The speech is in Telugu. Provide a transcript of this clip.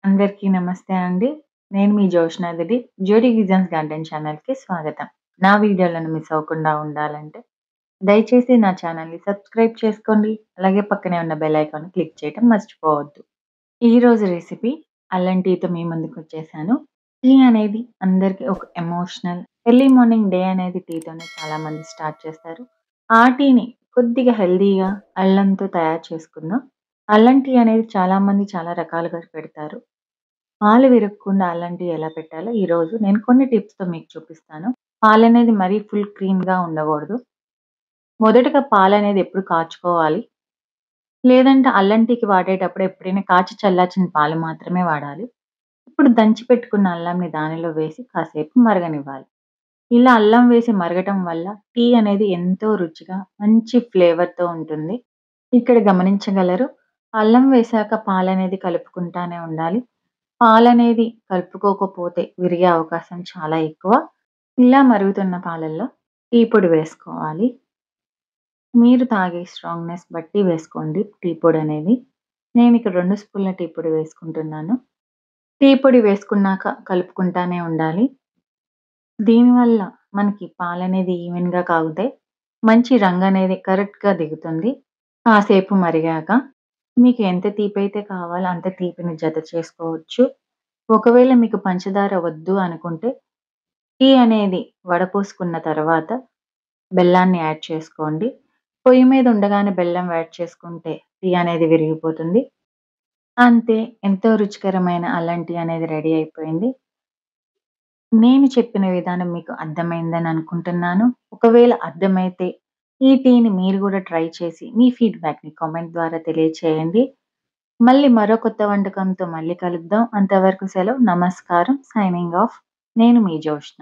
అందరికీ నమస్తే అండి. నేను మీ జోష్నాదిరి. జ్యోతి కిచెన్స్ గార్డెన్ ఛానల్‌కి స్వాగతం. నా వీడియోలను మిస్ అవ్వకుండా ఉండాలంటే దయచేసి నా ఛానల్‌ని సబ్స్క్రైబ్ చేసుకోండి. అలాగే పక్కనే ఉన్న బెల్ ఐకాన్‌ని క్లిక్ చేయడం మర్చిపోవద్దు. ఈరోజు రెసిపీ అల్లం టీతో మీ ముందుకొచ్చేసాను. టీ అనేది అందరికి ఒక ఎమోషనల్. ఎర్లీ మార్నింగ్ డే అనేది టీతోనే చాలామంది స్టార్ట్ చేస్తారు. ఆ టీని కొద్దిగా హెల్తీగా అల్లంతో తయారు చేసుకుందాం. అల్లం టీ అనేది చాలామంది చాలా రకాలుగా పెడతారు. పాలు విరగకుండా అల్లం టీ ఎలా పెట్టాలో ఈరోజు నేను కొన్ని టిప్స్‌తో మీకు చూపిస్తాను. పాలనేది మరీ ఫుల్ క్రీమ్‌గా ఉండకూడదు. మొదటగా పాలనేది ఎప్పుడు కాచుకోవాలి. లేదంటే అల్లం టీకి వాడేటప్పుడు ఎప్పుడైనా కాచి చల్లార్చిన పాలు మాత్రమే వాడాలి. ఇప్పుడు దంచి పెట్టుకున్న అల్లంని దానిలో వేసి కాసేపు మరగనివ్వాలి. ఇలా అల్లం వేసి మరగటం వల్ల టీ అనేది ఎంతో రుచిగా మంచి ఫ్లేవర్‌తో ఉంటుంది. ఇక్కడ గమనించగలరు. అల్లం వేశాక పాలనేది కలుపుకుంటానే ఉండాలి. పాలనేది కలుపుకోకపోతే విరిగే అవకాశం చాలా ఎక్కువ. ఇలా మరుగుతున్న పాలల్లో టీ పొడి వేసుకోవాలి. మీరు తాగే స్ట్రాంగ్‌నెస్ బట్టి వేసుకోండి టీ పొడనేది. నేనిక్కడ 2 స్పూన్ల టీ పొడి వేసుకుంటున్నాను. టీ పొడి వేసుకున్నాక కలుపుకుంటానే ఉండాలి. దీనివల్ల మనకి పాలనేది ఈవెన్‌గా కాగుతాయి. మంచి రంగనేది కరెక్ట్‌గా దిగుతుంది. కాసేపు మరిగాక మీకు ఎంత తీపైతే కావాలో అంత తీపిని జత చేసుకోవచ్చు. ఒకవేళ మీకు పంచదార వద్దు అనుకుంటే, టీ అనేది వడపోసుకున్న తర్వాత బెల్లాన్ని యాడ్ చేసుకోండి. పొయ్యి మీద ఉండగానే బెల్లం యాడ్ చేసుకుంటే టీ అనేది విరిగిపోతుంది. అంతే ఎంతో రుచికరమైన అల్లం టీ అనేది రెడీ అయిపోయింది. నేను చెప్పిన విధానం మీకు అర్థమైందని అనుకుంటున్నాను. ఒకవేళ అర్థమైతే ఈ టీని మీరు గూడా ట్రై చేసి మీ ఫీడ్‌బ్యాక్‌ని కామెంట్ ద్వారా తెలియచేయండి. మళ్ళీ మరో కొత్త వంటకంతో మళ్ళీ కలుద్దాం. అంతవరకు సెలవు. నమస్కారం. Signing off. నేను మీ జోష్న.